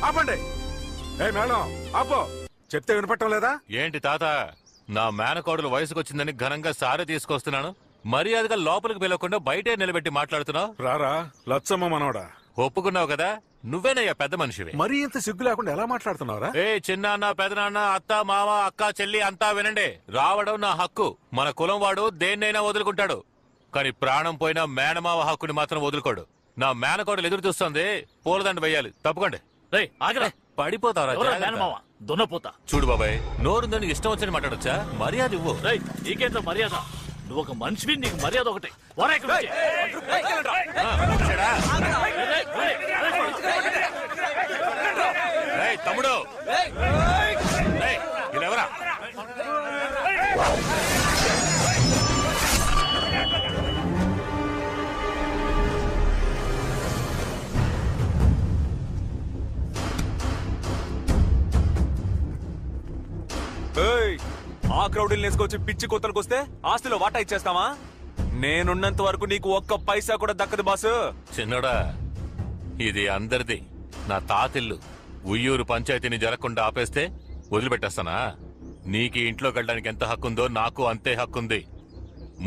ఆపండి. ఏ మేడం ఆపో, చెప్తే వినపట్టం లేదా? ఏంటి తాత, నా మేనకోడలు వయసుకొచ్చిందని ఘనంగా సారి తీసుకొస్తున్నాను, మర్యాదగా లోపలికి పిలవకుండా బయటే నిలబెట్టి మాట్లాడుతున్నావు. రారా లచ్చమ్మ మనోడా, ఒప్పుకున్నావు కదా, నువ్వేనయ్యా పెద్ద మనిషివి. మరీ ఇంత సిగ్గు లేకుండా ఎలా మాట్లాడుతున్నావురా? ఏ చిన్నాన్న పెదనాన్న అత్త మామ అక్క చెల్లి అంతా వినండి. రావడం నా హక్కు. మన కులం వాడు దేన్నైనా వదులుకుంటాడు, కానీ ప్రాణం పోయినా మేనమావ హక్కుని మాత్రం వదులుకోడు. నా మేనకోడలు ఎదురు చూస్తుంది, పూలదండ వేయాలి. తప్పుకోండి. పడిపోతావరా దున్నపోతా. చూడు బాబాయ్, నోరుందని ఇష్టం వచ్చని మాట్లాడొచ్చా? మర్యాద ఇవ్వు. నీకేంత మర్యాద? నువ్వు ఒక మనిషివి, నీకు మర్యాద ఒకటే. తమ్ముడు ఎవరా? ఆ క్రౌడ్ నేసుకొచ్చి పిచ్చి కొత్తలకు వస్తే ఆస్తిలో వాటా ఇచ్చేస్తావా? నేనున్నంత వరకు నీకు ఒక్క పైసా కూడా దక్కదు బాసు. చిన్నోడా, ఇది అందరిది. నా తాతిల్లు. ఉయ్యూరు పంచాయతీని జరగకుండా ఆపేస్తే వదిలిపెట్టేస్తానా? నీకు ఇంట్లోకి వెళ్ళడానికి ఎంత హక్కుందో నాకు అంతే హక్కుంది.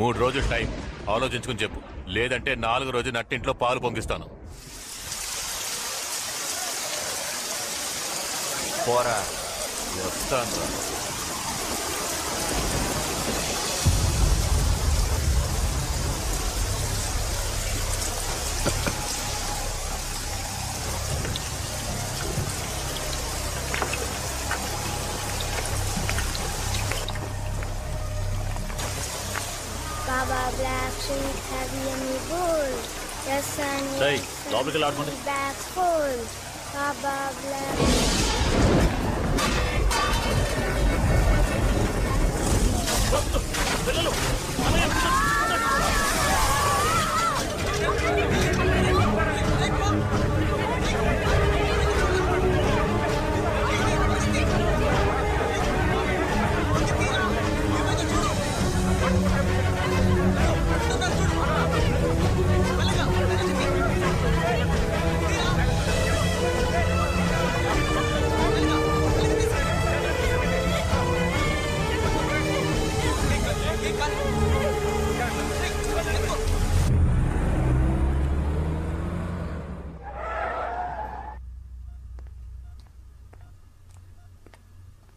3 రోజులు టైం ఆలోచించుకుని చెప్పు, లేదంటే 4 రోజు నట్టింట్లో పాలు పొంగిస్తాను. పోరా. వస్తాను. Baba Black Sheep, have you any wool? Your son is bags full. Baba Black.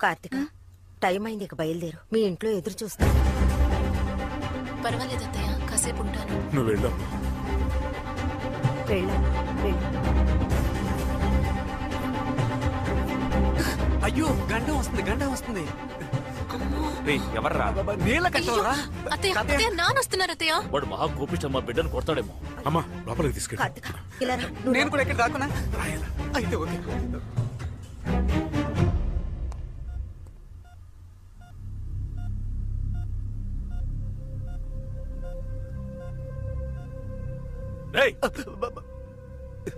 Karthika, time అయింది, ఇక బయలుదేరు. మీ ఇంట్లో ఎదురు చూస్తాను. పర్వాలేదు అత్తయ్య, కాసేపు ఉంటాను. నువ్వు వెళ్ళమ్మా. అయ్యో, గండం వస్తుంది, గండం వస్తుంది. ఎవర్రా? నానొస్తున్నారు అత్తయ్య. వాడు మహా కోపిష్ట, మా బిడ్డను కొడతాడేమో. అమ్మా లోపలికి తీసుకెళ్ళి. నేను కూడా ఎక్కడ రాకున్నా? అయితే ఓకే.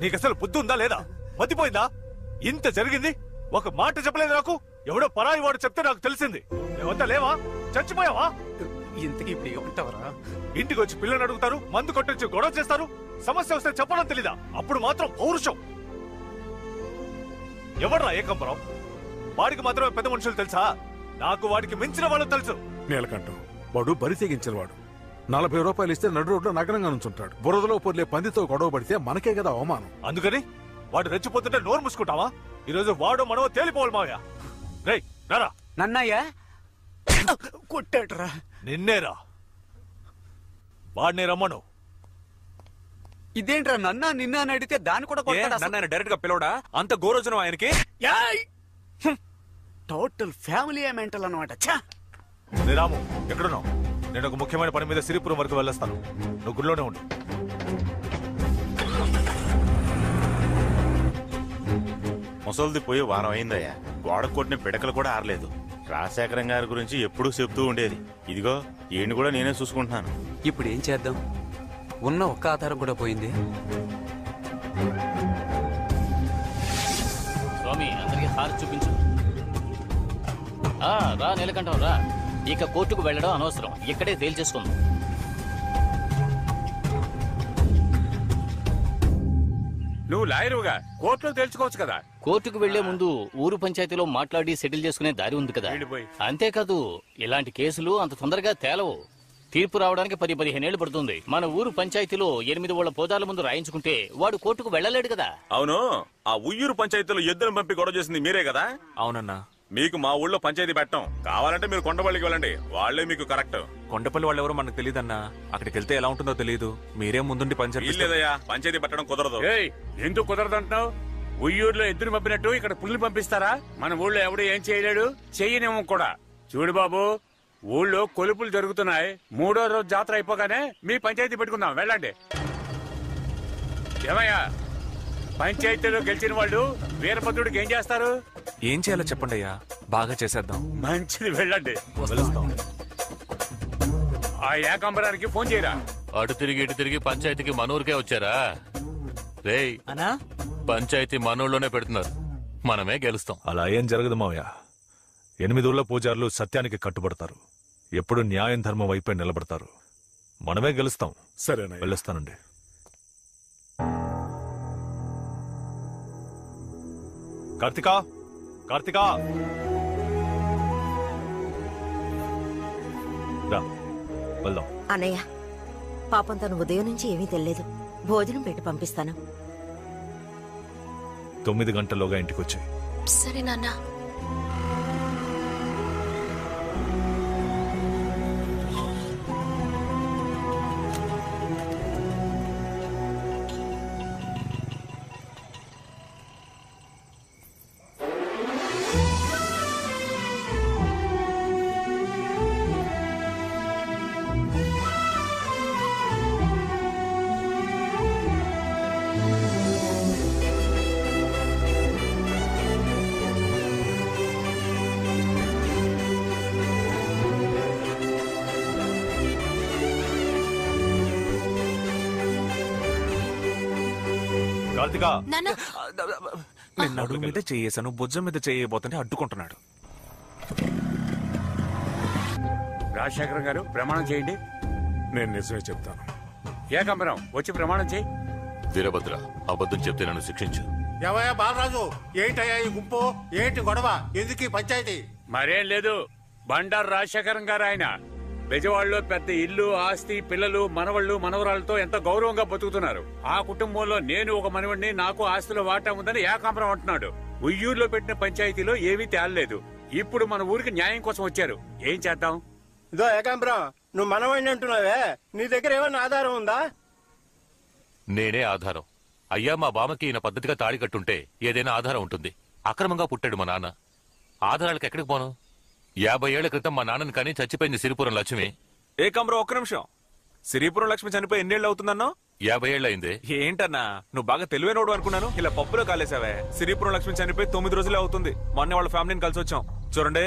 నీకు అసలు బుద్ధి ఉందా లేదా? మతిపోయిందా? ఇంత జరిగింది, ఒక మాట చెప్పలేదు నాకు. ఎవడో పరాయి వాడు చెప్తే నాకు తెలిసింది. మేమంతా లేవా? చచ్చిపోయావా? ఇంతకీ ఇప్పుడు ఏమంటావరా? ఇంటికి వచ్చి పిల్లలు అడుగుతారు, మందు కొట్టొచ్చి గొడవ చేస్తారు. సమస్య వస్తే చెప్పడం తెలీదా? అప్పుడు మాత్రం పౌరుషం. ఎవడ్రా ఏకంబరం? వాడికి మాత్రమే పెద్ద మనుషులు తెలుసా? నాకు వాడికి మించిన వాళ్ళు తెలుసు. నీలకంఠం వాడు బరి తెగించిన వాడు. 40 రూపాయలు ఇస్తే నడు రోడ్లో నగరంగా నుంచుంటాడు. బురదలో పొర్లే పందితో గొడవ పడితే మనకే కదా అవమానం. అందుకని వాడు రెచ్చిపోతుంటే నోరు మూసుకుంటావా? ఈరోజు వాడు మనవో తేలిపోవాలి మావయ్య. రేయ్ రారా. నన్నయ్య కొట్టాడురా. నిన్నేరా. వాడిని రమ్మను. ఇదేంట్రా, నన్నా నిన్న అని అడిగితే దాన్ని కూడా నన్న డైరెక్ట్ గా పిలవడా? అంత గోరోజనం ఆయనకి. టోటల్ ఫ్యామిలీ మెంటల్ అనమాట. రాము ఎక్కడున్నావు? నేను ఒక ముఖ్యమైన పని మీద సిరిపురం వరకు వెళ్ళొస్తాను. నువ్వు గుడిలోనే ఉండు. ముసలిది పోయి వారం అయిందయ్యా. గోడ కొట్టిన పిడకలు కూడా ఆరలేదు. రాజశేఖరం గారి గురించి ఎప్పుడూ చెప్తూ ఉండేది. ఇదిగో ఈయన్ని కూడా నేనే చూసుకుంటున్నాను. ఇప్పుడు ఏం చేద్దాం? ఉన్న ఒక్క ఆధారం కూడా పోయింది. స్వామి, అందరికి హారతి చూపించు. రా నీలకంఠం రా. ఇక కోర్టుకు వెళ్ళడం అనవసరం, ఇక్కడే తేల్చేసుకుందాం. నువ్వు లాయరుగా కోర్టులో తేల్చుకోవచ్చు కదా. కోర్టుకు వెళ్లే ముందు ఊరు పంచాయతీలో మాట్లాడి సెటిల్ చేసుకునే దారి ఉంది కదా. అంతేకాదు ఇలాంటి కేసులు అంత తొందరగా తేలవు. తీర్పు రావడానికి 10-15 ఏళ్లు పడుతుంది. మన ఊరు పంచాయతీలో 8 ఊళ్ళ పోదాల ముందు రాయించుకుంటే వాడు కోర్టుకు వెళ్ళలేడు కదా. అవును, ఆ ఉయ్యూరు పంచాయతీలో ఎద్దులను పంపి గొడవ చేసింది మీరే కదా? అవునన్నా. మీకు మా ఊళ్ళో పంచాయతీ పెట్టం. కావాలంటే మీరు కొండపల్లికి వెళ్ళండి, వాళ్లే మీకు కరెక్ట్. కొండపల్లి వాళ్ళు ఎవరో మనకు తెలియదన్నా. అక్కడికి వెళ్తే ఎలా ఉంటుందో తెలియదు. మీరే ముందుండి లేదయ్యా, పంచాయతీ పెట్టడం కుదరదు. ఎందుకు కుదరదు అంటున్నావు? ఉయ్యూరులో ఎద్దును పంపినట్టు ఇక్కడ పుల్లు పంపిస్తారా? మన ఊళ్ళో ఎవడు ఏం చేయలేడు, చెయ్యనేమో కూడా. చూడు బాబు, ఊళ్ళో కొలుపులు జరుగుతున్నాయి. 3వ రోజు జాతర అయిపోగానే మీ పంచాయతీ పెట్టుకుందాం, వెళ్ళండి. ఏమయ్యా, పంచాయతీలో గెలిచిన వాళ్ళు వీరభద్రుడికి ఏం చేస్తారు? ఏం చేయాలో చెప్పండి అయ్యా, బాగా చేసేద్దాం. మంచిది, వెళ్ళండి. ఆ ఏకాంబరానికి ఫోన్ చేయరా. అటు తిరిగి ఇటు తిరిగి పంచాయతీకి మనూరికే వచ్చారా? రేయ్, పంచాయతీ మనూర్లోనే పెడుతున్నారు, మనమే గెలుస్తాం. అలా ఏం జరగదు మావయ్య. 8 ఊళ్ళ పూజారులు సత్యానికి కట్టుబడతారు, ఎప్పుడు న్యాయం ధర్మం వైపే నిలబడతారు. మనమే గెలుస్తాం. సరేనా, వెళ్ళొస్తానండి. కార్తికా, కార్తికా, రా వెళ్దాం. అన్నయ్య, పాపం తను ఉదయం నుంచి ఏమీ తెలియదు. భోజనం పెట్టి పంపిస్తాను. 9 గంటల్లోగా ఇంటికి వచ్చాయి. సరే నాన్న. కార్తికా, నేను నడుము మీద చేయేసాను, భుజం మీద చేయబోతుంటే అడ్డుకుంటున్నాడు. రాజశేఖరం గారు, ప్రమాణం చేయండి. నేను నిజమే చెప్తాను. ఏకాంబరం, వచ్చి ప్రమాణం చేయి. వీరభద్ర, అబద్ధం చెప్తే నన్ను శిక్షించు. ఎవయా బాలరాజు, ఏంటయ్యా ఈ గుంపు, ఏంటి గొడవ, ఎందుకు ఈ పంచాయతీ? మరేం లేదు, బండారు రాజశేఖరం గారు ఆయన బెజవాడలో పెద్ద ఇల్లు, ఆస్తి, పిల్లలు, మనవళ్ళు, మనవరాలతో ఎంత గౌరవంగా బతుకుతున్నారు. ఆ కుటుంబంలో నేను ఒక మనవడిని, నాకు ఆస్తిలో వాటా ఉందని ఏకాంబరం అంటున్నాడు. ఉయ్యూరులో పెట్టిన పంచాయతీలో ఏమీ తేలలేదు. ఇప్పుడు మన ఊరికి న్యాయం కోసం వచ్చారు. ఏం చేద్దాం? ఇదో ఏకాంబరం, నువ్వు మనవాడిని అంటున్నావే, నీ దగ్గర ఏమైనా ఆధారం ఉందా? నేనే ఆధారం. అయ్యా, మా బామకి ఈయన పద్ధతిగా తాడి కట్టుంటే ఏదైనా ఆధారం ఉంటుంది. అక్రమంగా పుట్టాడు మా నాన్న. ఆధారాలకు ఎక్కడికి పోను? 50 ఏళ్ల క్రితం మా నాన్నని కానీ చచ్చిపోయింది సిరిపురం లక్ష్మి. ఏకాంబరం, ఒక్క నిమిషం. సిరిపురం లక్ష్మి చనిపోయి ఎన్నేళ్ళు అవుతుందన్నా? 50 ఏళ్ళయింది. ఏంటన్నా, నువ్వు బాగా తెలివైనోడు అనుకున్నాను, ఇలా పప్పులో కాలేసావే. సిరిపురం లక్ష్మి చనిపోయి 9 రోజులే అవుతుంది. మొన్న వాళ్ళ ఫ్యామిలీని కలిసి వచ్చాం. చూడండి,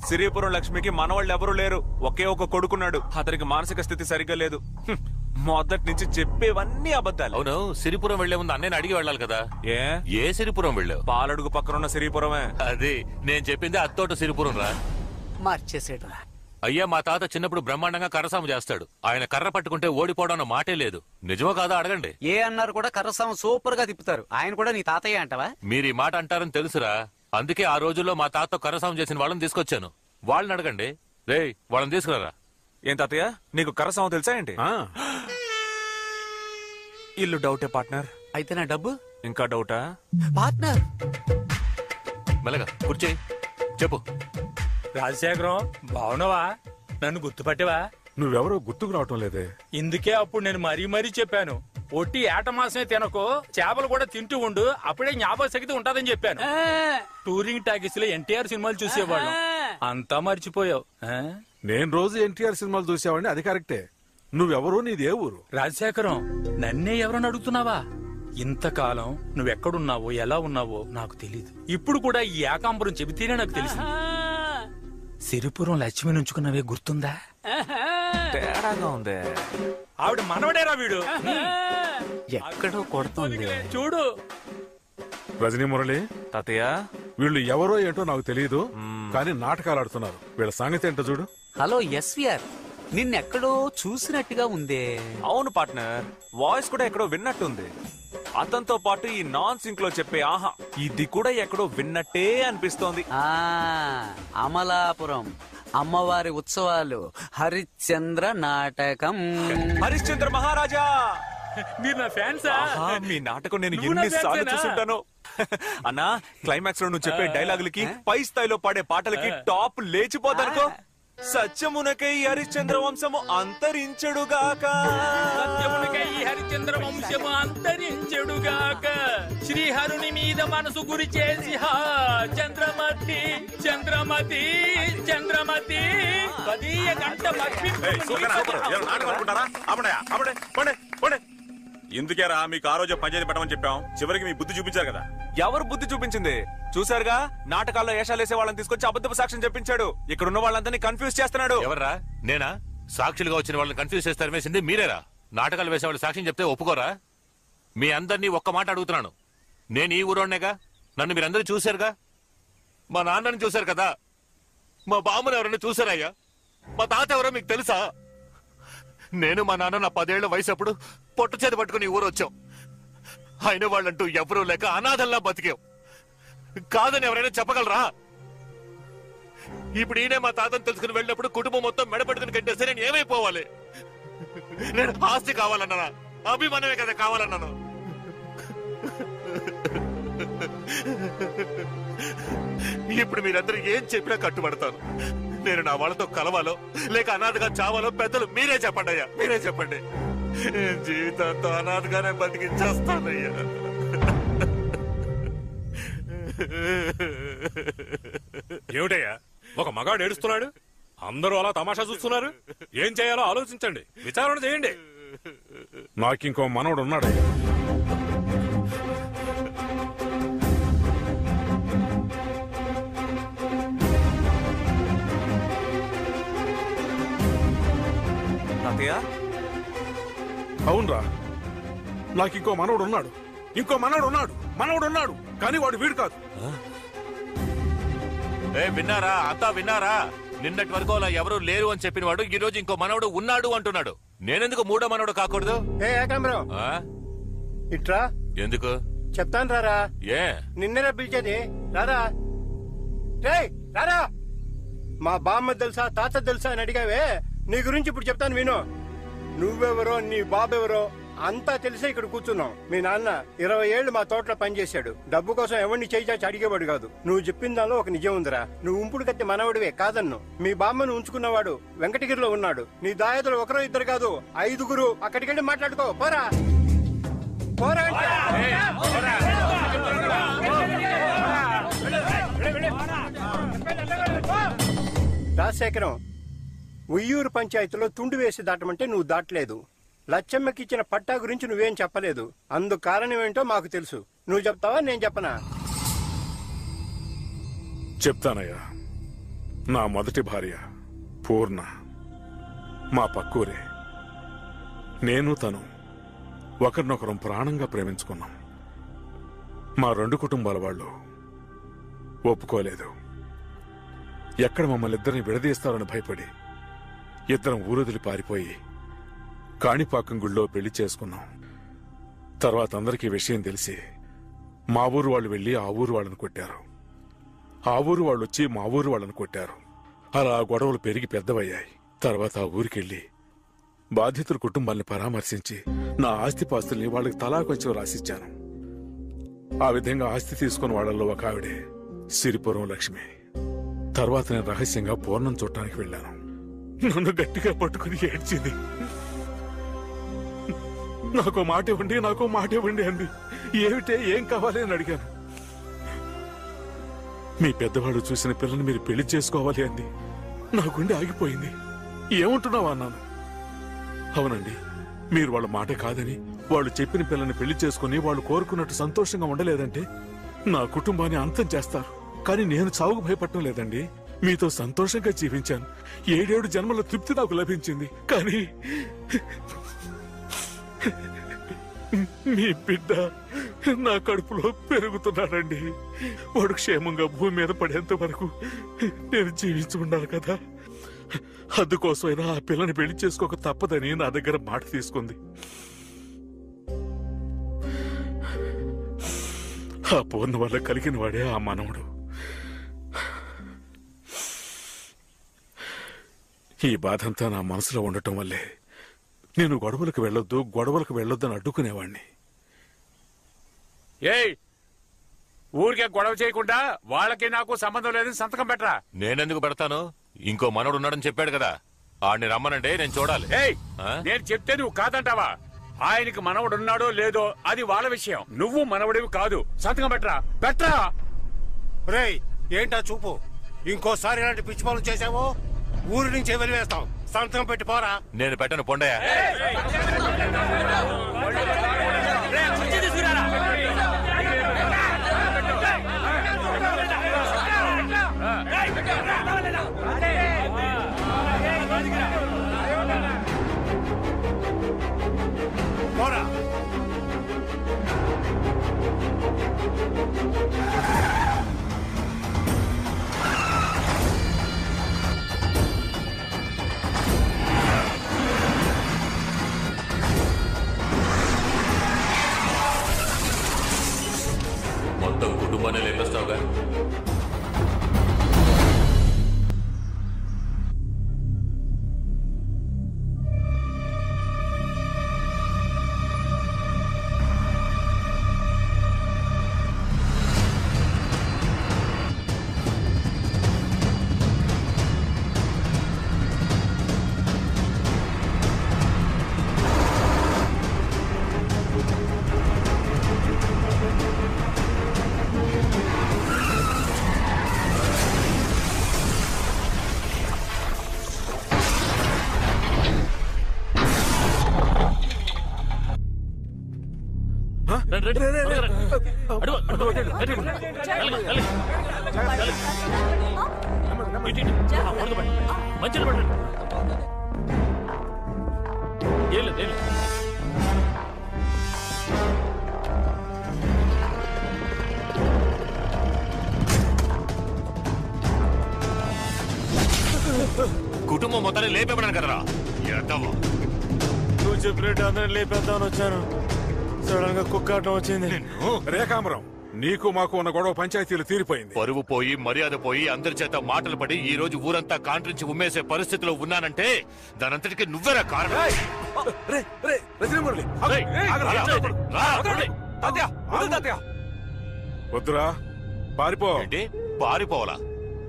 సిరిపురం లక్ష్మికి మనవాళ్ళు ఎవరూ లేరు. ఒకే ఒక కొడుకున్నాడు. అతనికి మానసిక స్థితి సరిగ్గా లేదు. మొదటి నుంచి చెప్పేవన్నీ అబద్ధాలు. అవును, సిరిపురం వెళ్లే ముందు అన్నయ్యని అడిగి వెళ్ళాలి కదా. ఏ సిరిపురం వెళ్ళావు? పాలడుగు పక్కనున్న సిరిపురమే. అది నేను చెప్పింది అత్తోట సిరిపురం రా. మార్చేసేట్రా. అయ్యా, మా తాత చిన్నప్పుడు బ్రహ్మాండంగా కర్రసాము చేస్తాడు. ఆయన కర్ర పట్టుకుంటే ఓడిపోవడం అన్న మాటే లేదు. నిజమో కాదా అడగండి. ఏ అన్నారు కూడా కర్రసాము సూపర్ గా తిప్పుతారు. ఆయన కూడా నీ తాతయ్య అంటావా? మీరు ఈ మాట అంటారని తెలుసురా. అందుకే ఆ రోజుల్లో మా తాత కర్రసాము చేసిన వాళ్ళని తీసుకొచ్చాను. వాళ్ళని అడగండి. రే, వాళ్ళని తీసుకురారా. ఏం తాతయ్య, నీకు కర్రసాము తెలుసా ఏంటి? ఇల్లు డౌటే పార్ట్నర్. అయితే నా డబ్బు ఇంకా డౌటా పార్ట్నర్? మెల్లగా కూర్చోయి, చెప్పు. రాజశేఖరం, బావునవా? నన్ను గుర్తుపట్టేవా? నువ్వెవరో గుర్తుకు రావటం లేదే. ఇందుకే అప్పుడు నేను మరీ చెప్పాను, ఒట్టి ఏట మాసమే తినకు, చేపలు కూడా తింటూ ఉండు, అప్పుడే జ్ఞాపక శక్తి ఉంటదని చెప్పాను. టూరింగ్ టాకీస్ లో ఎన్టీఆర్ సినిమాలు చూసేవాళ్ళం, అంతా మర్చిపోయావు. నేను రోజు ఎన్టీఆర్ సినిమాలు చూసేవాడిని, అది కరెక్టే. నువ్వెవరు, నీదే ఊరు? రాజశేఖరం, నన్నే ఎవరని అడుగుతున్నావా? ఇంతకాలం నువ్వెక్కడున్నావో, ఎలా ఉన్నావో నాకు తెలీదు. ఇప్పుడు కూడా ఈ ఏకాంబరం చెబితేనే నాకు తెలిసింది. సిరిపురం లక్ష్మి నుంచుకున్నవే గుర్తుందా? తేడాగా ఉంది. ఆవిడ మనవడేరా వీడు. ఎక్కడో కొడుతుంది చూడు. రజనీ మురళి, తాతయ్య, వీళ్ళు ఎవరో ఏంటో నాకు తెలియదు, కానీ నాటకాలు ఆడుతున్నారు. వీళ్ళ సంగతి ఏంటో చూడు. హలో ఎస్విఆర్, నిన్నెక్కడో చూసినట్టుగా ఉందే. అవును పార్ట్నర్, వాయిస్ కూడా ఎక్కడో విన్నట్టుంది. అతనితో పాటు ఈ నాన్ సింక్ లో చెప్పే ఆహా ఇది కూడా ఎక్కడో విన్నట్టే అనిపిస్తోంది. అమలాపురం అమ్మవారి ఉత్సవాలు హరిశ్చంద్ర నాటకం. హరిశ్చంద్ర మహారాజా మీరు నా ఫ్యాన్సా? మీ నాటకం నేను ఎన్నిసార్లు చూసుంటాను. అన్నా క్లైమాక్స్ లో నువ్వు చెప్పే డైలాగులకి పై స్థాయిలో పాడే పాటలకి టాప్ లేచిపోతానుకో. సత్యమునకై హరిశ్చంద్ర వంశము అంతరించెడుగాక, సత్యమునకై హరిశ్చంద్ర వంశము అంతరించెడుగాక, శ్రీహరుని మీద మనసు గురి చేసి చంద్రమతి చంద్రమతి చంద్రమతి పదీయ గంట ఎందుకేరా మీకు ఆ రోజు పంచాయతీ పెట్టమని చెప్పాం, చివరికి మీ బుద్ధి చూపించారు కదా. ఎవరు బుద్ధి చూపించింది? చూసారుగా, నాటకాల్లో వేషాలేసే వాళ్ళని తీసుకొచ్చి అబద్ధపు సాక్ష్యం చెప్పించాడు. ఇక్కడ ఉన్న వాళ్ళందరినీ కన్ఫ్యూజ్ చేస్తున్నాడు. ఎవర్రా? నేనా? సాక్షులుగా వచ్చిన వాళ్ళని కన్ఫ్యూజ్ చేస్తారు వేసింది మీరేరా? నాటకాలు వేసే వాళ్ళు సాక్ష్యం చెప్తే ఒప్పుకోరా? మీ అందరినీ ఒక్క మాట అడుగుతున్నాను. నేను ఈ ఊరోనేగా, నన్ను మీరందరూ చూశారుగా. మా నాన్నని చూశారు కదా, మా బామ్మను ఎవరైనా చూసారయ్యా? మా తాత ఎవరో మీకు తెలుసా? నేను మా నాన్న నా 10 ఏళ్ల వయసు అప్పుడు పొట్ట చేతి పట్టుకుని ఊరు వచ్చాం. అయిన వాళ్ళంటూ ఎవరూ లేక అనాథల్లా బతికాం. కాదని ఎవరైనా చెప్పగలరా? ఇప్పుడు ఈయనే మా తాతను తెలుసుకుని వెళ్ళినప్పుడు కుటుంబం మొత్తం మెడపడుకుని కట్టేస్తే నేను ఏమైపోవాలి? నేను ఆస్తి కావాలన్నానా? అభిమానమే కదా కావాలన్నాను. ఇప్పుడు మీరందరూ ఏం చెప్పినా కట్టుబడతాను. నేను నా వాళ్ళతో కలవాలో లేక అనాథగా చావాలో పెద్దలు మీరే చెప్పండి అయ్యా, మీరే చెప్పండి. జీవితంతో అనాథగానే బతికించేస్తానయ్యా. ఏమిటయ్యా ఒక మగాడు ఏడుస్తున్నాడు, అందరూ అలా తమాషా చూస్తున్నారు. ఏం చేయాలో ఆలోచించండి, విచారణ చేయండి. నాకింకో మనవడు ఉన్నాడు. అవునరా, నాకింకో మనవడు ఉన్నాడు. ఇంకో మనవడు ఉన్నాడు కానీ వాడు వీడు కాదు. విన్నారా? అంతా విన్నారా? నిన్నటి వరకు అలా ఎవరు లేరు అని చెప్పిన వాడు ఈ రోజు ఇంకో మనవడు ఉన్నాడు అంటున్నాడు. నేనెందుకు మూడో మనవడు కాకూడదు? ఇట్రా. ఎందుకు చెప్తాను రారా. ఏ నిన్నరా పిలిచేది? రారా రారా. మా బామ్మ తెలుసా, తాత తెలుసా అని అడిగావే, నీ గురించి ఇప్పుడు చెప్తాను విను. నువ్వెవరో, నీ బాబెవరో అంతా తెలిసే ఇక్కడ కూర్చున్నావు. మీ నాన్న 20 ఏళ్లు మా తోటలో పనిచేశాడు. డబ్బు కోసం ఎవరిని చేయిచాచి అడిగేవాడు కాదు. నువ్వు చెప్పిన దానిలో ఒక నిజం ఉందిరా. నువ్వు ఉంపుడు కత్తి మనవడివే కాదన్ను. మీ బామ్మను ఉంచుకున్నవాడు వెంకటగిరిలో ఉన్నాడు. నీ దాయదులు ఒకరో ఇద్దరు కాదు, 5గురు. అక్కడికెళ్ళి మాట్లాడుకో. పోరా పోరా. రాజశేఖరం, ఉయ్యూరు పంచాయతీలో తుండు వేసి దాటమంటే నువ్వు దాటలేదు. లచ్చమ్మకి ఇచ్చిన పట్టా గురించి నువ్వేం చెప్పలేదు. అందుకు కారణం ఏంటో మాకు తెలుసు. నువ్వు చెప్తావా, నేను చెప్పనా? చెప్తానయ్యా. నా మొదటి భార్య పూర్ణ మా పక్కూరే. నేను తను ఒకరినొకరం ప్రాణంగా ప్రేమించుకున్నాం. మా 2 కుటుంబాల వాళ్ళు ఒప్పుకోలేదు. ఎక్కడ మమ్మల్ని ఇద్దరిని విడదీస్తారని భయపడి ఇద్దరం ఊరొదిలి పారిపోయి కాణిపాకం గుళ్ళో పెళ్లి చేసుకున్నాం. తర్వాత అందరికీ విషయం తెలిసి మా ఊరు వాళ్ళు వెళ్లి ఆ ఊరు వాళ్ళని కొట్టారు. ఆ ఊరు వాళ్ళు వచ్చి మా ఊరు వాళ్ళని కొట్టారు. అలా గొడవలు పెరిగి పెద్దవయ్యాయి. తర్వాత ఆ ఊరికెళ్లి బాధితుల కుటుంబాల్ని పరామర్శించి నా ఆస్తిపాస్తుల్ని వాళ్ళకి తలా కొంచెం రాసిచ్చాను. ఆ విధంగా ఆస్తి తీసుకున్న వాళ్ళల్లో ఒక ఆవిడే సిరిపురం లక్ష్మి. తర్వాత నేను రహస్యంగా పూర్ణం చూడటానికి వెళ్ళాను. నన్ను గట్టిగా పట్టుకుని ఏడ్చింది. నాకో మాట ఇవ్వండి అంది. ఏమిటే, ఏం కావాలి అని అడిగాను. మీ పెద్దవాడు చూసిన పిల్లని మీరు పెళ్లి చేసుకోవాలి అంది. నా గుండె ఆగిపోయింది. ఏముంటున్నావా అన్నాను. అవునండి, మీరు వాళ్ళ మాట కాదని, వాళ్ళు చెప్పిన పిల్లని పెళ్లి చేసుకుని వాళ్ళు కోరుకున్నట్టు సంతోషంగా ఉండలేదంటే నా కుటుంబాన్ని అంతం చేస్తారు. కానీ నేను చావుకు భయపడటం లేదండి. మీతో సంతోషంగా జీవించాను. 7 జన్మల తృప్తి నాకు లభించింది. కానీ మీ బిడ్డ నా కడుపులో పెరుగుతున్నాడండి. వాడు క్షేమంగా భూమి మీద పడేంత వరకు నేను జీవించి ఉండాలి కదా. అందుకోసమైనా ఆ పిల్లని పెళ్లి చేసుకోక తప్పదని నా దగ్గర మాట తీసుకుంది. ఆ పూర్ణ వల్ల కలిగిన వాడే ఆ మనవడు. ఈ బాధంతా నా మనసులో ఉండటం వల్లే నేను గొడవలకు వెళ్ళొద్దు అని అడ్డుకునేవాణ్ణి. ఏయ్, ఊరికే గొడవ చేయకుండా వాళ్ళకి నాకు సంబంధం లేదని సంతకం పెట్టరా. నేనెందుకు పెడతాను? ఇంకో మనవడు ఉన్నాడని చెప్పాడు కదా, ఆడిని రమ్మనంటే నేను చూడాలి. ఏయ్, నేను చెప్తే నువ్వు కాదంటావా? ఆయనకి మనవడు ఉన్నాడో లేదో అది వాళ్ళ విషయం. నువ్వు మనవడివి కాదు. సంతకం పెట్టరా. రేయ్, ఏంటా చూపు? ఇంకోసారి ఇలాంటి పిచ్చి పనులు చేసావో ఊరి నుంచి వెలివేస్తాం. సంతకం పెట్టి పోరా. నేను పెట్టను, పొండయ్య. పోరా. మొత్తం కుటుంబాన్ని లేపేస్తావుగా. కుటుంబం మొత్తాన్ని లేపేమన్నాను కదరా. నువ్వు చెప్పినట్టు అందరిని లేపేద్దామని వచ్చాను. సడన్ గా కుక్కాటం వచ్చింది. రేఖాంబరం, నీకు మాకు ఉన్న గొడవ పంచాయతీలు తీరిపోయింది. పరువు పోయి మర్యాద పోయి అందరి చేత మాటలు పడి ఈ రోజు ఊరంతా కాంట్రించి ఉమ్మేసే పరిస్థితిలో ఉన్నానంటే దానంతటికి నువ్వేరా కారణం. వద్దురా, పారిపో. ఏంటి పారిపోవాలా?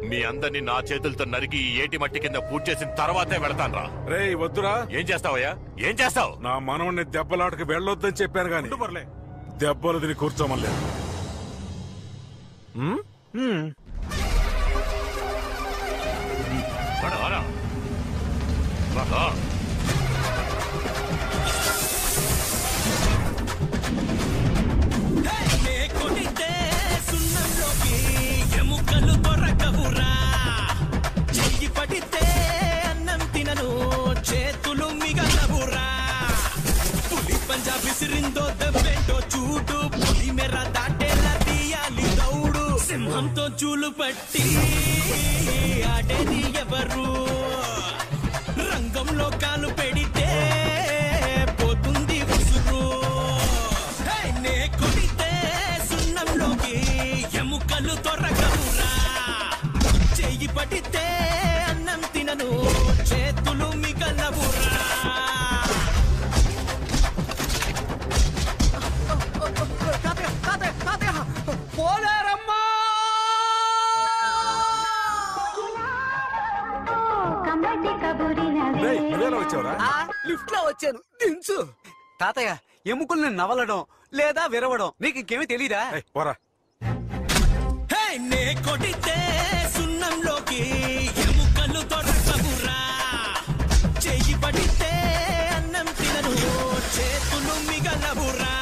మీ అందరినీ నా చేతులతో నరికి ఈ ఏటి మట్టి కింద పూజ చేసిన తర్వాతే వెళతాన్రా. రే వద్దురా. ఏం చేస్తావయ్యా? ఏం చేస్తావు? నా మనవణ్ణి దెబ్బలాటకు వెళ్ళొద్దని చెప్పాను గాని దెబ్బలు తిని కూర్చోమలేదు. ఎముకలు దొరకవురా, చెయ్యి పడితే అన్నం తినను, చేతులు మిగలవురా. పులి పంజా విసిరిందో దెబ్బేంటో చూడు, పులి మెర దాటేలా తీయాలి దౌడు. సింహంతో చూలు పట్టి ఆడేది ఎవరు? రంగంలో కాలు పెడితే పోతుంది ఉసురు. నే కొడితే సున్నంలోకి ఎముకలు దొరకవురా, చెయ్యి పడితే అన్నం తినను, చేతులు మిగలవురా. పోలేరమ్మా! లిఫ్ట్ లో వచ్చాను, దించు. తాతయ్య, ఎముకల్ని నవలడం లేదా విరవడం నీకు ఇంకేమీ తెలీదా? నే కొడితే సున్నంలోకి ఎముకలు దొరకవురా, చెయ్యి పడితే అన్నం తినను, చేతులు మిగలవురా.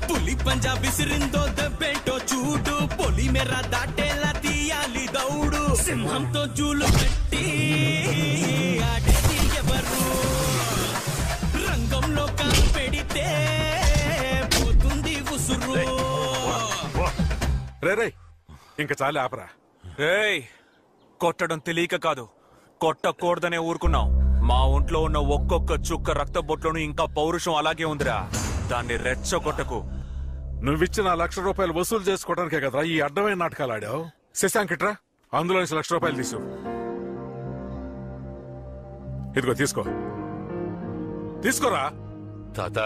పులి పంజా విసిరిందో దెబ్బేంటో చూడు, పొలి మెర దాటేలా తీయాలి దౌడు. సింహంతో జూలు పెట్టి ఆడేది ఎవరు? రంగంలో కాలు పెడితే పోతుంది ఉసురు. రే ఇంకా చాలే, ఆపరా. రేయ్, కొట్టడం తెలియక కాదు, కొట్టకూడదనే ఊరుకున్నాం. మా ఒంట్లో ఉన్న ఒక్కొక్క చుక్క రక్త బొట్లోనూ ఇంకా పౌరుషం అలాగే ఉందిరా. దాన్ని రెచ్చగొట్టకు. నువ్విచ్చిన ₹1,00,000 వసూలు చేసుకోవడానికే కదరా ఈ అడ్డమైన నాటకాలు ఆడావు. శశాంక్ ఇట్రా, అందులో నుంచి ₹1,00,000 తీసు. ఇదిగో తీసుకో, తీసుకోరా. తాత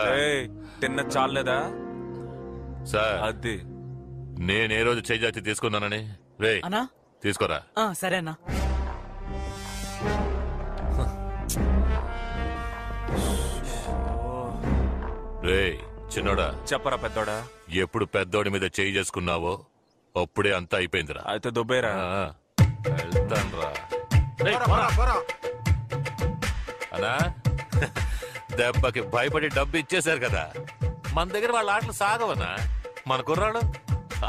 తిన్న చాలేదా సార్? అది నేనే రోజు చేజాతి తీసుకున్నానని రే అన్నా తీసుకోరా. సరే అన్నా. రే చిన్నోడా, చెప్పరా పెద్దోడా. ఎప్పుడు పెద్దోడి మీద చేయి చేసుకున్నావో అప్పుడే అంతా అయిపోయిందిరా. అయితే దుబ్బేరా. వెళ్తాన్రా. అనా దెబ్బకి భయపడి డబ్బు ఇచ్చేశారు కదా, మన దగ్గర వాళ్ళ ఆటలు సాగవనా? మన కుర్రాడు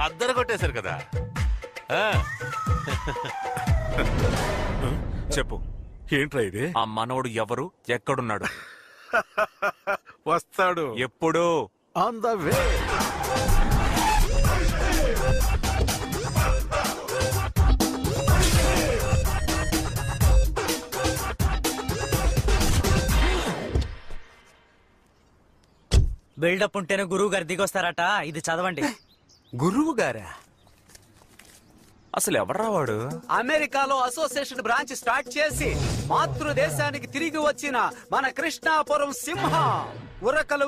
అద్దరు కొట్టేశారు కదా. చెప్పు ఏంట్రా ఇది? ఆ మనవడు ఎవరు, ఎక్కడున్నాడు? వస్తాడు. ఎప్పుడు? On the way. బిల్డప్ ఉంటేనే గురువు గారు దిగొస్తారట, ఇది చదవండి. గురువు గారా? అసలు ఎవర్రా వాడు? అమెరికాలో అసోసియేషన్ బ్రాంచ్ స్టార్ట్ చేసి మాతృదేశానికి తిరిగి వచ్చిన మన కృష్ణాపురం సింహ ఉరకలు